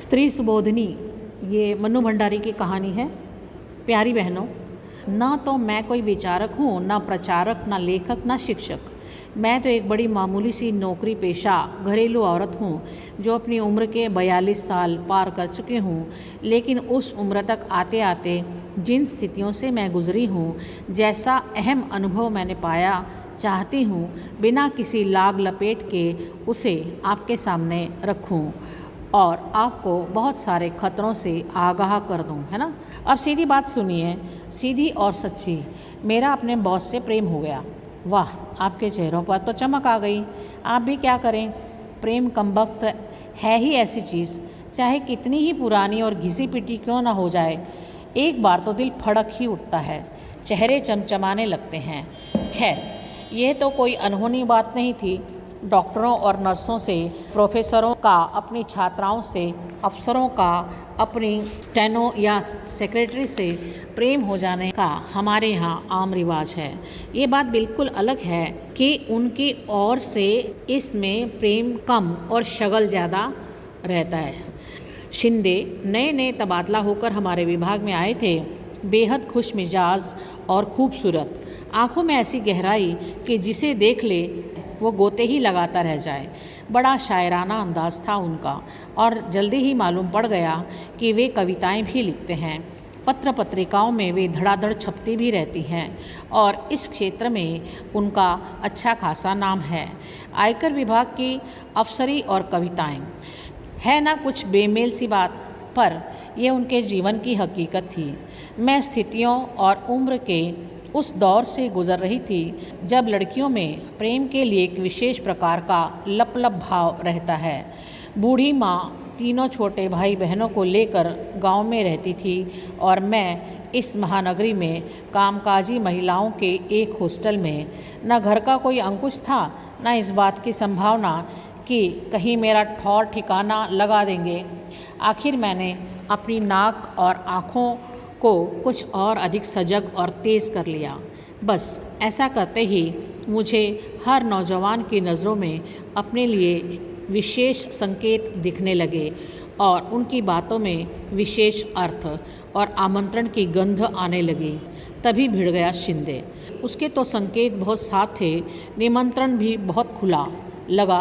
स्त्री सुबोधिनी ये मन्नू भंडारी की कहानी है। प्यारी बहनों, ना तो मैं कोई विचारक हूँ, ना प्रचारक, ना लेखक, ना शिक्षक। मैं तो एक बड़ी मामूली सी नौकरी पेशा घरेलू औरत हूँ जो अपनी उम्र के 42 साल पार कर चुकी हूँ। लेकिन उस उम्र तक आते आते जिन स्थितियों से मैं गुजरी हूँ, जैसा अहम अनुभव मैंने पाया, चाहती हूँ बिना किसी लाग लपेट के उसे आपके सामने रखूँ और आपको बहुत सारे खतरों से आगाह कर दूं, है ना। अब सीधी बात सुनिए, सीधी और सच्ची। मेरा अपने बॉस से प्रेम हो गया। वाह, आपके चेहरों पर तो चमक आ गई। आप भी क्या करें, प्रेम कमबख्त है ही ऐसी चीज़, चाहे कितनी ही पुरानी और घिसी पिटी क्यों ना हो जाए, एक बार तो दिल फड़क ही उठता है, चेहरे चमचमाने लगते हैं। खैर, यह तो कोई अनहोनी बात नहीं थी। डॉक्टरों और नर्सों से, प्रोफेसरों का अपनी छात्राओं से, अफसरों का अपनी स्टेनो या सेक्रेटरी से प्रेम हो जाने का हमारे यहाँ आम रिवाज है। ये बात बिल्कुल अलग है कि उनकी ओर से इसमें प्रेम कम और शगल ज़्यादा रहता है। शिंदे नए नए तबादला होकर हमारे विभाग में आए थे। बेहद खुश मिजाज और खूबसूरत, आंखों में ऐसी गहराई कि जिसे देख ले वो गोते ही लगाता रह जाए। बड़ा शायराना अंदाज था उनका और जल्दी ही मालूम पड़ गया कि वे कविताएं भी लिखते हैं। पत्र पत्रिकाओं में वे धड़ाधड़ छपती भी रहती हैं और इस क्षेत्र में उनका अच्छा खासा नाम है। आयकर विभाग की अफसरी और कविताएं है ना कुछ बेमेल सी बात, पर यह उनके जीवन की हकीकत थी। मैं स्थितियों और उम्र के उस दौर से गुजर रही थी जब लड़कियों में प्रेम के लिए एक विशेष प्रकार का लप भाव रहता है। बूढ़ी माँ तीनों छोटे भाई बहनों को लेकर गांव में रहती थी और मैं इस महानगरी में कामकाजी महिलाओं के एक हॉस्टल में। न घर का कोई अंकुश था, न इस बात की संभावना कि कहीं मेरा ठौर ठिकाना लगा देंगे। आखिर मैंने अपनी नाक और आँखों को कुछ और अधिक सजग और तेज़ कर लिया। बस ऐसा करते ही मुझे हर नौजवान की नज़रों में अपने लिए विशेष संकेत दिखने लगे और उनकी बातों में विशेष अर्थ और आमंत्रण की गंध आने लगी। तभी भिड़ गया शिंदे। उसके तो संकेत बहुत साफ थे, निमंत्रण भी बहुत खुला लगा।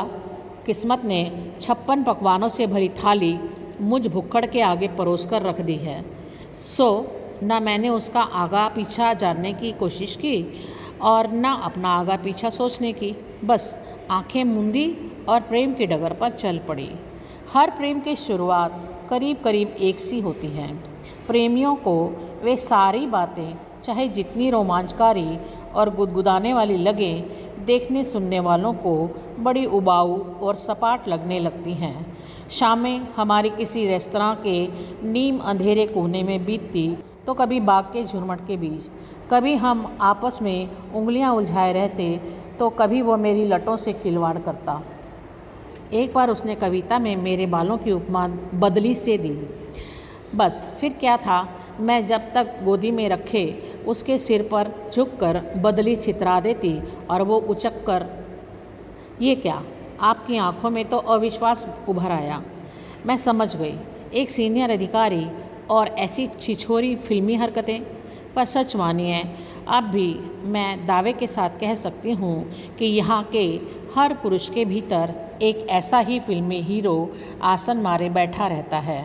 किस्मत ने 56 पकवानों से भरी थाली मुझ भुक्कड़ के आगे परोस कर रख दी है। सो न मैंने उसका आगा पीछा जानने की कोशिश की और न अपना आगा पीछा सोचने की। बस आंखें मूंदी और प्रेम की डगर पर चल पड़ी। हर प्रेम की शुरुआत करीब करीब एक सी होती है। प्रेमियों को वे सारी बातें चाहे जितनी रोमांचकारी और गुदगुदाने वाली लगे, देखने सुनने वालों को बड़ी उबाऊ और सपाट लगने लगती हैं। शामें हमारी किसी रेस्तरां के नीम अंधेरे कोने में बीतती तो कभी बाग के झुरमुट के बीच, कभी हम आपस में उंगलियां उलझाए रहते तो कभी वो मेरी लटों से खिलवाड़ करता। एक बार उसने कविता में मेरे बालों की उपमा बदली से दी। बस फिर क्या था, मैं जब तक गोदी में रखे उसके सिर पर झुककर बदली छितरा देती और वो उचक कर, ये क्या? आपकी आंखों में तो अविश्वास उभर आया। मैं समझ गई, एक सीनियर अधिकारी और ऐसी छिछोरी फिल्मी हरकतें। पर सच मानिए, अब भी मैं दावे के साथ कह सकती हूँ कि यहाँ के हर पुरुष के भीतर एक ऐसा ही फिल्मी हीरो आसन मारे बैठा रहता है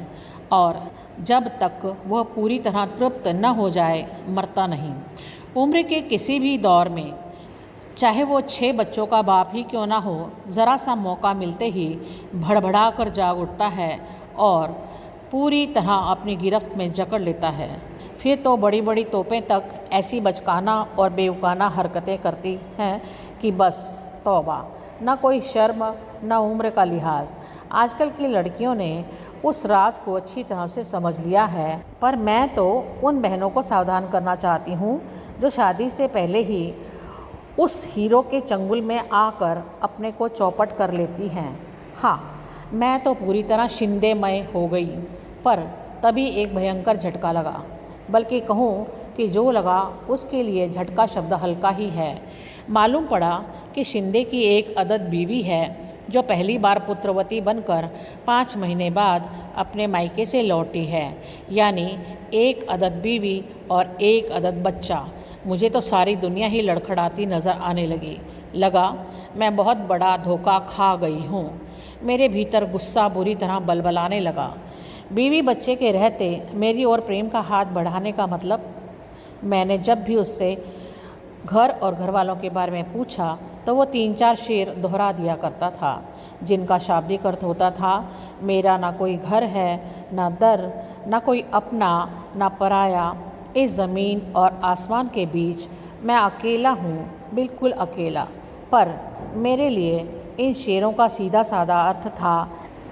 और जब तक वह पूरी तरह तृप्त न हो जाए मरता नहीं। उम्र के किसी भी दौर में, चाहे वो 6 बच्चों का बाप ही क्यों ना हो, ज़रा सा मौका मिलते ही भड़बड़ा कर जाग उठता है और पूरी तरह अपनी गिरफ्त में जकड़ लेता है। फिर तो बड़ी बड़ी तोपें तक ऐसी बचकाना और बेवकाना हरकतें करती हैं कि बस तौबा, न कोई शर्म न उम्र का लिहाज। आजकल की लड़कियों ने उस राज को अच्छी तरह से समझ लिया है, पर मैं तो उन बहनों को सावधान करना चाहती हूँ जो शादी से पहले ही उस हीरो के चंगुल में आकर अपने को चौपट कर लेती हैं। हाँ, मैं तो पूरी तरह शिंदेमय हो गई, पर तभी एक भयंकर झटका लगा। बल्कि कहूँ कि जो लगा उसके लिए झटका शब्द हल्का ही है। मालूम पड़ा कि शिंदे की एक अदद बीवी है जो पहली बार पुत्रवती बनकर 5 महीने बाद अपने मायके से लौटी है, यानी एक अदद बीवी और एक अदद बच्चा। मुझे तो सारी दुनिया ही लड़खड़ाती नज़र आने लगा मैं बहुत बड़ा धोखा खा गई हूँ। मेरे भीतर गुस्सा बुरी तरह बलबलाने लगा। बीवी बच्चे के रहते मेरी ओर प्रेम का हाथ बढ़ाने का मतलब? मैंने जब भी उससे घर और घर वालों के बारे में पूछा तो वो 3-4 शेर दोहरा दिया करता था, जिनका शाब्दिक अर्थ होता था, मेरा ना कोई घर है, ना दर, ना कोई अपना, ना पराया। इस ज़मीन और आसमान के बीच मैं अकेला हूँ, बिल्कुल अकेला। पर मेरे लिए इन शेरों का सीधा साधा अर्थ था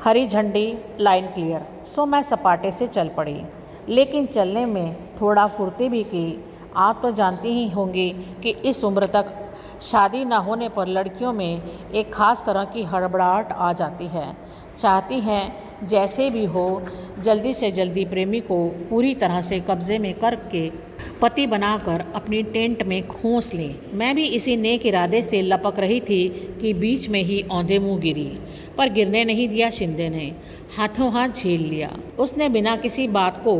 हरी झंडी, लाइन क्लियर। सो मैं सपाटे से चल पड़ी, लेकिन चलने में थोड़ा फुर्ती भी की। आप तो जानती ही होंगी कि इस उम्र तक शादी न होने पर लड़कियों में एक ख़ास तरह की हड़बड़ाहट आ जाती है। चाहती हैं जैसे भी हो जल्दी से जल्दी प्रेमी को पूरी तरह से कब्ज़े में करके पति बनाकर अपनी टेंट में खोस लें। मैं भी इसी नेक इरादे से लपक रही थी कि बीच में ही औंधे मुँह गिरी, पर गिरने नहीं दिया शिंदे ने, हाथों हाथ झेल लिया। उसने बिना किसी बात को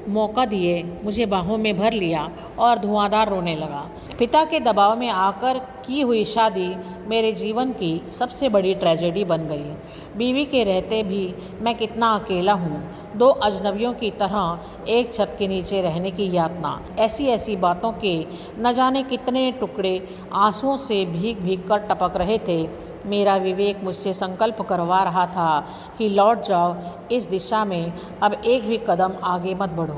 मौका दिए मुझे बाहों में भर लिया और धुआंधार रोने लगा। पिता के दबाव में आकर की हुई शादी मेरे जीवन की सबसे बड़ी ट्रेजेडी बन गई। बीवी के रहते भी मैं कितना अकेला हूँ, 2 अजनबियों की तरह एक छत के नीचे रहने की यातना। ऐसी ऐसी बातों के न जाने कितने टुकड़े आंसुओं से भीग भीग कर टपक रहे थे। मेरा विवेक मुझसे संकल्प करवा रहा था कि लौट जाओ इस दिशा में, अब एक भी कदम आगे मत बढ़ो।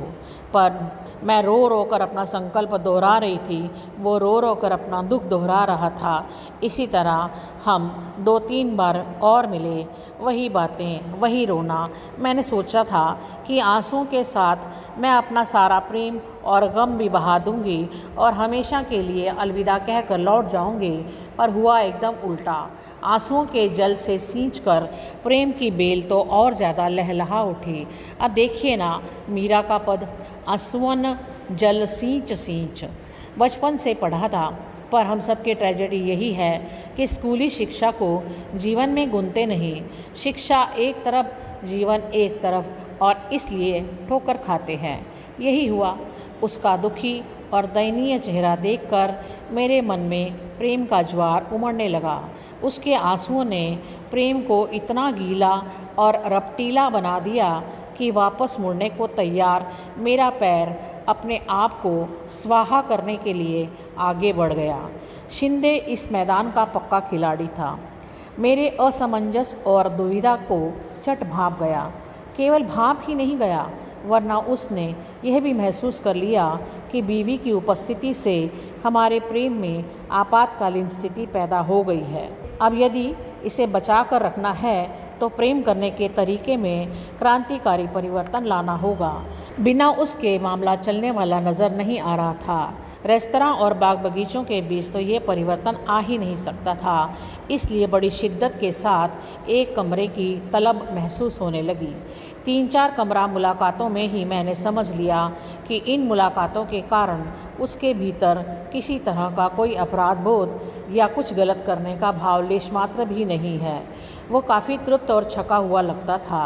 पर मैं रो रो कर अपना संकल्प दोहरा रही थी, वो रो रो कर अपना दुख दोहरा रहा था। इसी तरह हम 2-3 बार और मिले, वही बातें, वही रोना। मैंने सोचा था कि आंसुओं के साथ मैं अपना सारा प्रेम और गम भी बहा दूंगी और हमेशा के लिए अलविदा कहकर लौट जाऊंगी, पर हुआ एकदम उल्टा। आंसुओं के जल से सींचकर प्रेम की बेल तो और ज़्यादा लहलहा उठी। अब देखिए ना, मीरा का पद, आंसुअन जल सींच सींच, बचपन से पढ़ा था। पर हम सब की ट्रेजेडी यही है कि स्कूली शिक्षा को जीवन में गुनते नहीं। शिक्षा एक तरफ, जीवन एक तरफ, और इसलिए ठोकर खाते हैं। यही हुआ। उसका दुखी और दयनीय चेहरा देखकर मेरे मन में प्रेम का ज्वार उमड़ने लगा। उसके आंसुओं ने प्रेम को इतना गीला और रपटीला बना दिया कि वापस मुड़ने को तैयार मेरा पैर अपने आप को स्वाहा करने के लिए आगे बढ़ गया। शिंदे इस मैदान का पक्का खिलाड़ी था। मेरे असमंजस और दुविधा को चट भांप गया। केवल भांप ही नहीं गया, वरना उसने यह भी महसूस कर लिया कि बीवी की उपस्थिति से हमारे प्रेम में आपातकालीन स्थिति पैदा हो गई है। अब यदि इसे बचा कर रखना है तो प्रेम करने के तरीके में क्रांतिकारी परिवर्तन लाना होगा। बिना उसके मामला चलने वाला नज़र नहीं आ रहा था। रेस्तरां और बाग बगीचों के बीच तो ये परिवर्तन आ ही नहीं सकता था। इसलिए बड़ी शिद्दत के साथ एक कमरे की तलब महसूस होने लगी। 3-4 कमरा मुलाकातों में ही मैंने समझ लिया कि इन मुलाकातों के कारण उसके भीतर किसी तरह का कोई अपराध बोध या कुछ गलत करने का भाव लेश मात्र भी नहीं है। वो काफ़ी तृप्त और छका हुआ लगता था।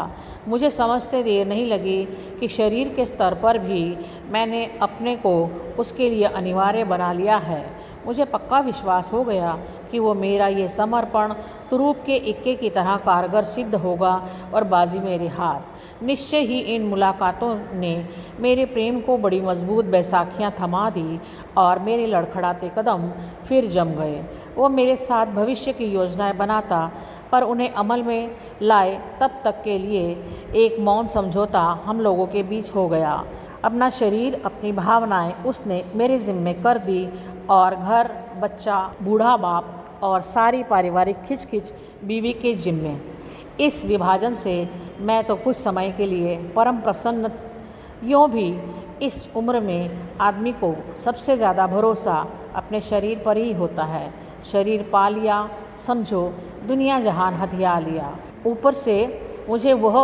मुझे समझते देर नहीं लगी कि शरीर के स्तर पर भी मैंने अपने को उसके लिए अनिवार्य बना लिया है। मुझे पक्का विश्वास हो गया कि वो मेरा ये समर्पण तुरूप के इक्के की तरह कारगर सिद्ध होगा और बाजी मेरे हाथ। निश्चय ही इन मुलाकातों ने मेरे प्रेम को बड़ी मजबूत बैसाखियाँ थमा दी और मेरे लड़खड़ाते कदम फिर जम गए। वो मेरे साथ भविष्य की योजनाएं बनाता, पर उन्हें अमल में लाए तब तक के लिए एक मौन समझौता हम लोगों के बीच हो गया। अपना शरीर, अपनी भावनाएं उसने मेरे ज़िम्मे कर दी और घर, बच्चा, बूढ़ा बाप और सारी पारिवारिक खिचखिच बीवी के जिम्मे। इस विभाजन से मैं तो कुछ समय के लिए परम प्रसन्न। यूँ भी इस उम्र में आदमी को सबसे ज़्यादा भरोसा अपने शरीर पर ही होता है। शरीर पा लिया, समझो दुनिया जहान हथिया लिया। ऊपर से मुझे वह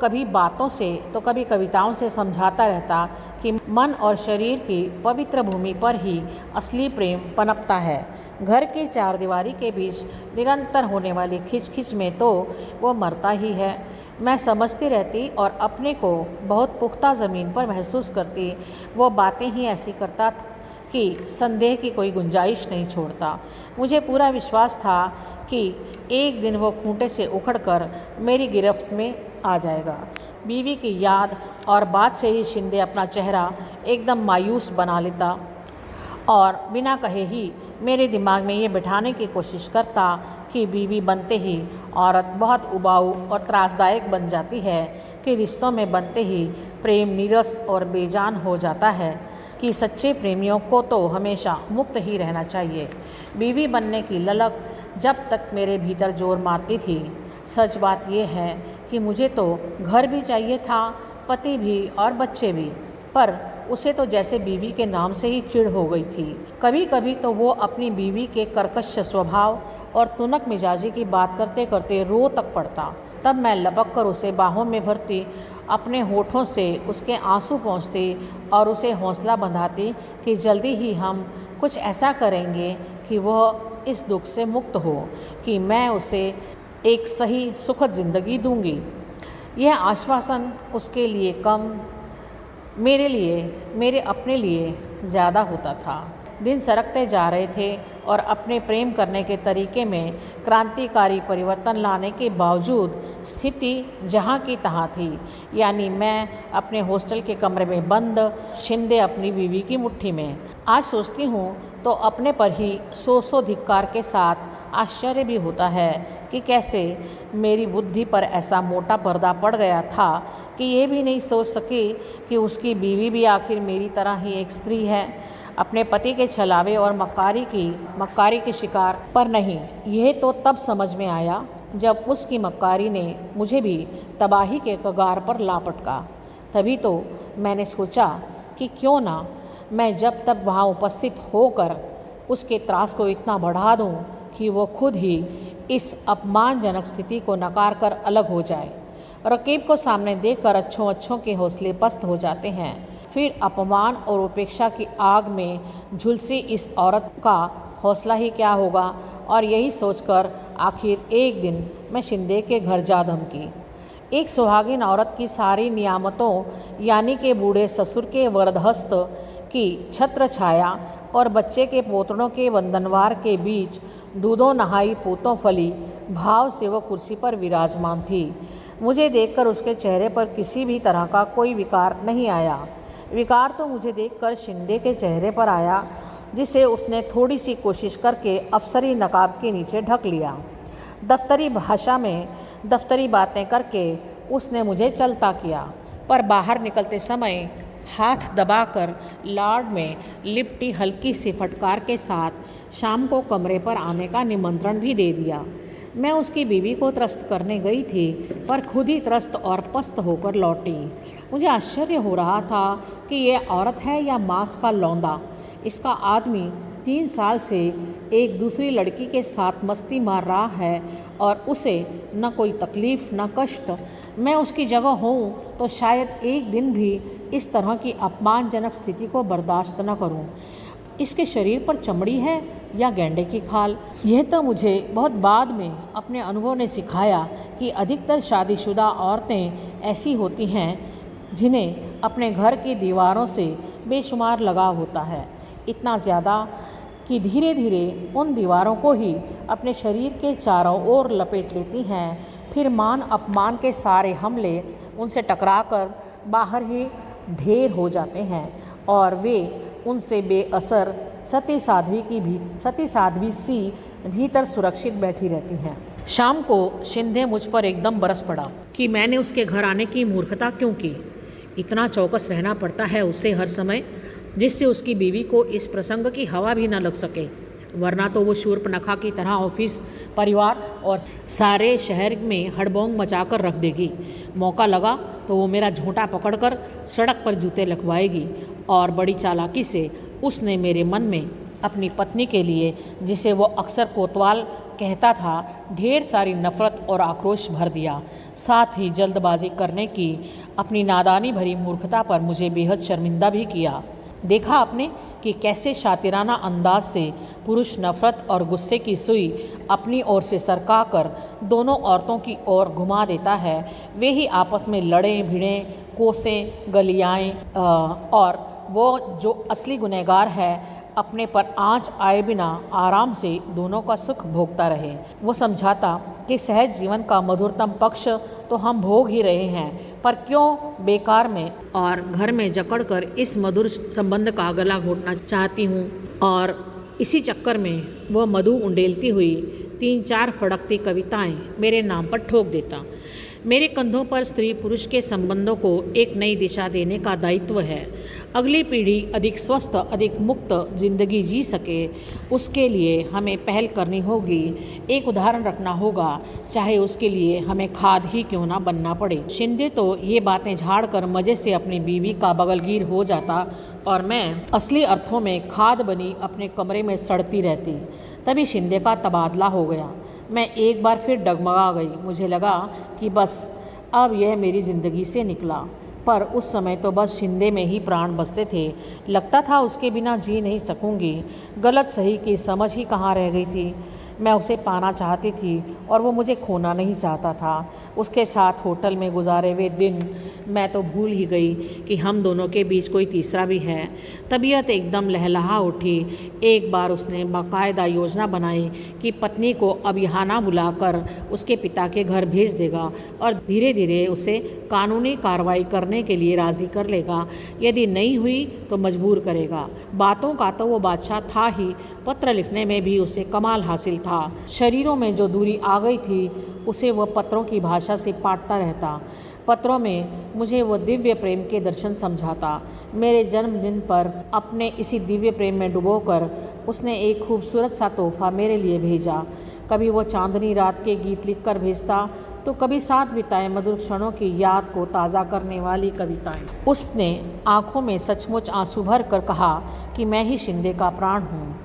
कभी बातों से तो कभी कविताओं से समझाता रहता कि मन और शरीर की पवित्र भूमि पर ही असली प्रेम पनपता है। घर की चारदीवारी के बीच निरंतर होने वाली खिंच में तो वो मरता ही है। मैं समझती रहती और अपने को बहुत पुख्ता ज़मीन पर महसूस करती। वो बातें ही ऐसी करता कि संदेह की कोई गुंजाइश नहीं छोड़ता। मुझे पूरा विश्वास था कि एक दिन वो खूंटे से उखड़कर मेरी गिरफ्त में आ जाएगा। बीवी की याद और बात से ही शिंदे अपना चेहरा एकदम मायूस बना लेता और बिना कहे ही मेरे दिमाग में ये बिठाने की कोशिश करता कि बीवी बनते ही औरत बहुत उबाऊ और त्रासदायक बन जाती है, कि रिश्तों में बनते ही प्रेम नीरस और बेजान हो जाता है, कि सच्चे प्रेमियों को तो हमेशा मुक्त ही रहना चाहिए। बीवी बनने की ललक जब तक मेरे भीतर जोर मारती थी। सच बात यह है कि मुझे तो घर भी चाहिए था, पति भी और बच्चे भी, पर उसे तो जैसे बीवी के नाम से ही चिढ़ हो गई थी। कभी कभी तो वो अपनी बीवी के कर्कश स्वभाव और तुनक मिजाजी की बात करते करते रो तक पड़ता। तब मैं लपक कर उसे बाहों में भरती, अपने होठों से उसके आंसू पोंछती और उसे हौसला बंधाती कि जल्दी ही हम कुछ ऐसा करेंगे कि वह इस दुख से मुक्त हो, कि मैं उसे एक सही सुखद ज़िंदगी दूंगी। यह आश्वासन उसके लिए कम, मेरे अपने लिए ज़्यादा होता था। दिन सरकते जा रहे थे और अपने प्रेम करने के तरीके में क्रांतिकारी परिवर्तन लाने के बावजूद स्थिति जहाँ की तहाँ थी। यानी मैं अपने हॉस्टल के कमरे में बंद, शिंदे अपनी बीवी की मुट्ठी में। आज सोचती हूँ तो अपने पर ही सौ धिक्कार के साथ आश्चर्य भी होता है कि कैसे मेरी बुद्धि पर ऐसा मोटा पर्दा पड़ गया था कि ये भी नहीं सोच सकी कि उसकी बीवी भी आखिर मेरी तरह ही एक स्त्री है, अपने पति के छलावे और मक्कारी के शिकार पर नहीं। यह तो तब समझ में आया जब उसकी मक्कारी ने मुझे भी तबाही के कगार पर ला पटका। तभी तो मैंने सोचा कि क्यों ना मैं जब तक वहाँ उपस्थित होकर उसके त्रास को इतना बढ़ा दूँ कि वो खुद ही इस अपमानजनक स्थिति को नकार कर अलग हो जाए। रकीब को सामने देखकर अच्छों के हौसले पस्त हो जाते हैं। फिर अपमान और उपेक्षा की आग में झुलसी इस औरत का हौसला ही क्या होगा। और यही सोचकर आखिर एक दिन मैं शिंदे के घर जा धमकी। एक सुहागिन औरत की सारी नियामतों यानी कि बूढ़े ससुर के वरदहस्त की छत्र छाया और बच्चे के पोतड़ों के वंदनवार के बीच दूधों नहाई पूतों फली भाव से वो कुर्सी पर विराजमान थी। मुझे देखकर उसके चेहरे पर किसी भी तरह का कोई विकार नहीं आया। विकार तो मुझे देखकर शिंदे के चेहरे पर आया, जिसे उसने थोड़ी सी कोशिश करके अफसरी नकाब के नीचे ढक लिया। दफ्तरी भाषा में दफ्तरी बातें करके उसने मुझे चलता किया, पर बाहर निकलते समय हाथ दबाकर लाड में लिपटी हल्की सी फटकार के साथ शाम को कमरे पर आने का निमंत्रण भी दे दिया। मैं उसकी बीवी को त्रस्त करने गई थी, पर खुद ही त्रस्त और पस्त होकर लौटी। मुझे आश्चर्य हो रहा था कि यह औरत है या मांस का लौंदा। इसका आदमी 3 साल से एक दूसरी लड़की के साथ मस्ती मार रहा है और उसे न कोई तकलीफ़ न कष्ट। मैं उसकी जगह हूँ तो शायद एक दिन भी इस तरह की अपमानजनक स्थिति को बर्दाश्त न करूँ। इसके शरीर पर चमड़ी है या गेंडे की खाल, यह तो मुझे बहुत बाद में अपने अनुभव ने सिखाया कि अधिकतर शादीशुदा औरतें ऐसी होती हैं जिन्हें अपने घर की दीवारों से बेशुमार लगाव होता है। इतना ज़्यादा कि धीरे धीरे उन दीवारों को ही अपने शरीर के चारों ओर लपेट लेती हैं। फिर मान अपमान के सारे हमले उनसे टकराकर बाहर ही ढेर हो जाते हैं और वे उनसे बेअसर सती साध्वी सी भीतर सुरक्षित बैठी रहती हैं। शाम को शिंदे मुझ पर एकदम बरस पड़ा कि मैंने उसके घर आने की मूर्खता क्यों की। इतना चौकस रहना पड़ता है उसे हर समय, जिससे उसकी बीवी को इस प्रसंग की हवा भी न लग सके, वरना तो वो शूर्पणखा की तरह ऑफिस, परिवार और सारे शहर में हड़बोंग मचाकर रख देगी। मौका लगा तो वो मेरा झूंटा पकड़कर सड़क पर जूते लगवाएगी। और बड़ी चालाकी से उसने मेरे मन में अपनी पत्नी के लिए, जिसे वो अक्सर कोतवाल कहता था ढेर सारी नफ़रत और आक्रोश भर दिया। साथ ही जल्दबाजी करने की अपनी नादानी भरी मूर्खता पर मुझे बेहद शर्मिंदा भी किया। देखा आपने कि कैसे शातिराना अंदाज से पुरुष नफ़रत और गुस्से की सुई अपनी ओर से सरका कर दोनों औरतों की ओर घुमा देता है। वे ही आपस में लड़ें भिड़ें, कोसें गलियाएं, और वो जो असली गुनहगार है अपने पर आँच आए बिना आराम से दोनों का सुख भोगता रहे। वो समझाता कि सहज जीवन का मधुरतम पक्ष तो हम भोग ही रहे हैं, पर क्यों बेकार में और घर में जकड़कर इस मधुर संबंध का गला घोटना चाहती हूँ। और इसी चक्कर में वह मधु उंडेलती हुई 3-4 फड़कती कविताएं मेरे नाम पर ठोक देता। मेरे कंधों पर स्त्री पुरुष के संबंधों को एक नई दिशा देने का दायित्व है। अगली पीढ़ी अधिक स्वस्थ, अधिक मुक्त जिंदगी जी सके, उसके लिए हमें पहल करनी होगी, एक उदाहरण रखना होगा, चाहे उसके लिए हमें खाद ही क्यों ना बनना पड़े। शिंदे तो ये बातें झाड़ कर मज़े से अपनी बीवी का बगलगीर हो जाता और मैं असली अर्थों में खाद बनी अपने कमरे में सड़ती रहती। तभी शिंदे का तबादला हो गया। मैं एक बार फिर डगमगा गई। मुझे लगा कि बस अब यह मेरी ज़िंदगी से निकला, पर उस समय तो बस शिंदे में ही प्राण बसते थे। लगता था उसके बिना जी नहीं सकूंगी। गलत सही की समझ ही कहाँ रह गई थी। मैं उसे पाना चाहती थी और वो मुझे खोना नहीं चाहता था। उसके साथ होटल में गुजारे हुए दिन मैं तो भूल ही गई कि हम दोनों के बीच कोई तीसरा भी है। तबीयत एकदम लहलहा उठी। एक बार उसने बाकायदा योजना बनाई कि पत्नी को अब यहाँ ना बुलाकर उसके पिता के घर भेज देगा और धीरे धीरे उसे कानूनी कार्रवाई करने के लिए राज़ी कर लेगा। यदि नहीं हुई तो मजबूर करेगा। बातों का तो वो बादशाह था ही, पत्र लिखने में भी उसे कमाल हासिल था। शरीरों में जो दूरी आ गई थी उसे वह पत्रों की भाषा से पाटता रहता। पत्रों में मुझे वो दिव्य प्रेम के दर्शन समझाता। मेरे जन्मदिन पर अपने इसी दिव्य प्रेम में डुबोकर उसने एक खूबसूरत सा तोहफा मेरे लिए भेजा। कभी वो चांदनी रात के गीत लिखकर भेजता, तो कभी साथ बिताए मधुर क्षणों की याद को ताज़ा करने वाली कविताएं। उसने आंखों में सचमुच आंसू भर कर कहा कि मैं ही शिंदे का प्राण हूँ,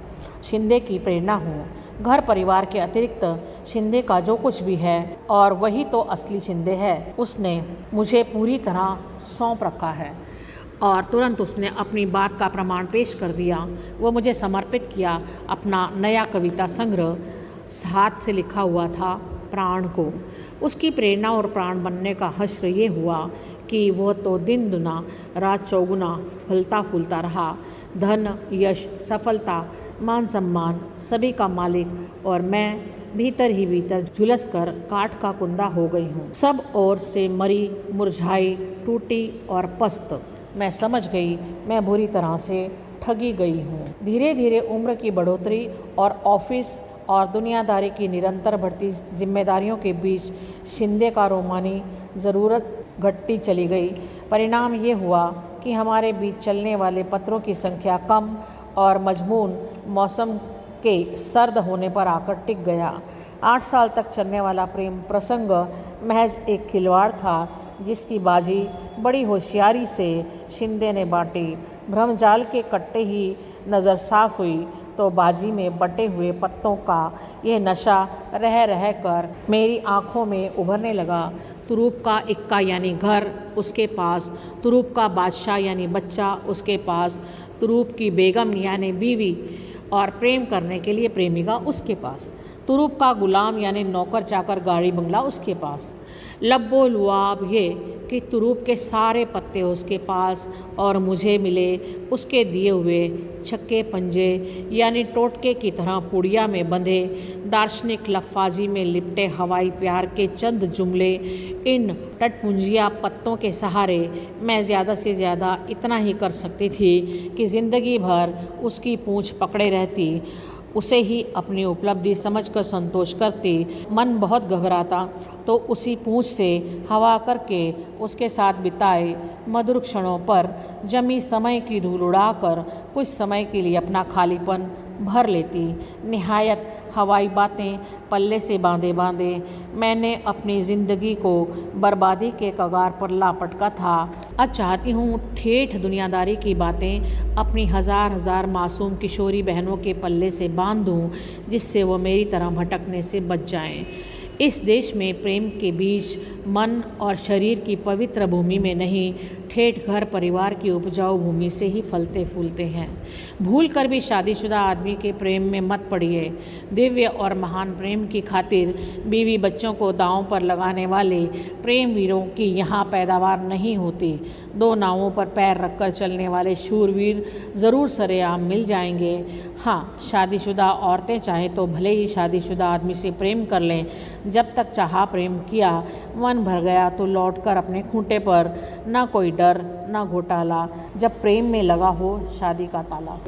शिंदे की प्रेरणा हूँ। घर परिवार के अतिरिक्त शिंदे का जो कुछ भी है, और वही तो असली शिंदे है, उसने मुझे पूरी तरह सौंप रखा है। और तुरंत उसने अपनी बात का प्रमाण पेश कर दिया। वो मुझे समर्पित किया अपना नया कविता संग्रह, हाथ से लिखा हुआ था, प्राण को। उसकी प्रेरणा और प्राण बनने का हश्र ये हुआ कि वह तो दिन दुना रात चौगुना फलता फूलता रहा। धन, यश, सफलता, मान सम्मान सभी का मालिक, और मैं भीतर ही भीतर झुलस कर काठ का कुंदा हो गई हूँ। सब ओर से मरी, मुरझाई, टूटी और पस्त मैं समझ गई मैं बुरी तरह से ठगी गई हूँ। धीरे धीरे उम्र की बढ़ोतरी और ऑफिस और दुनियादारी की निरंतर बढ़ती जिम्मेदारियों के बीच शिंदे का रोमानी ज़रूरत घटती चली गई। परिणाम ये हुआ कि हमारे बीच चलने वाले पत्रों की संख्या कम और मजमून मौसम के सर्द होने पर आकर टिक गया। 8 साल तक चलने वाला प्रेम प्रसंग महज एक खिलवाड़ था, जिसकी बाजी बड़ी होशियारी से शिंदे ने बांटी। भ्रमजाल के कट्टे ही नज़र साफ हुई तो बाजी में बटे हुए पत्तों का यह नशा रह रह कर मेरी आँखों में उभरने लगा। तुरूप का इक्का यानी घर उसके पास, तुरूप का बादशाह यानी बच्चा उसके पास, तुरूप की बेगम यानी बीवी और प्रेम करने के लिए प्रेमिका उसके पास, तुरूप का गुलाम यानी नौकर चाकर गाड़ी बंगला उसके पास। लब्बो लुआब ये कि तुरूप के सारे पत्ते उसके पास और मुझे मिले उसके दिए हुए छक्के पंजे यानी टोटके की तरह पुड़िया में बंधे दार्शनिक लफ्फाजी में लिपटे हवाई प्यार के चंद जुमले। इन टटपुंजिया पत्तों के सहारे मैं ज़्यादा से ज़्यादा इतना ही कर सकती थी कि ज़िंदगी भर उसकी पूँछ पकड़े रहती, उसे ही अपनी उपलब्धि समझकर संतोष करती। मन बहुत घबराता तो उसी पूँछ से हवा करके उसके साथ बिताए मधुर क्षणों पर जमी समय की धूल उड़ाकर कुछ समय के लिए अपना खालीपन भर लेती। निहायत हवाई बातें पल्ले से बांधे बांधे मैंने अपनी ज़िंदगी को बर्बादी के कगार पर लापटका था। आज चाहती हूँ ठेठ दुनियादारी की बातें अपनी हज़ार हज़ार मासूम किशोरी बहनों के पल्ले से बांध दूँ, जिससे वो मेरी तरह भटकने से बच जाएं। इस देश में प्रेम के बीज मन और शरीर की पवित्र भूमि में नहीं, ठेठ घर परिवार की उपजाऊ भूमि से ही फलते फूलते हैं। भूल कर भी शादीशुदा आदमी के प्रेम में मत पड़िए। दिव्य और महान प्रेम की खातिर बीवी बच्चों को दांव पर लगाने वाले प्रेम वीरों की यहाँ पैदावार नहीं होती। दो नावों पर पैर रखकर चलने वाले शूरवीर ज़रूर सरेआम मिल जाएंगे। हाँ, शादीशुदा औरतें चाहे तो भले ही शादीशुदा आदमी से प्रेम कर लें। जब तक चाहा प्रेम किया, मन भर गया तो लौटकर अपने खूंटे पर। ना कोई डर ना घोटाला, जब प्रेम में लगा हो शादी का ताला।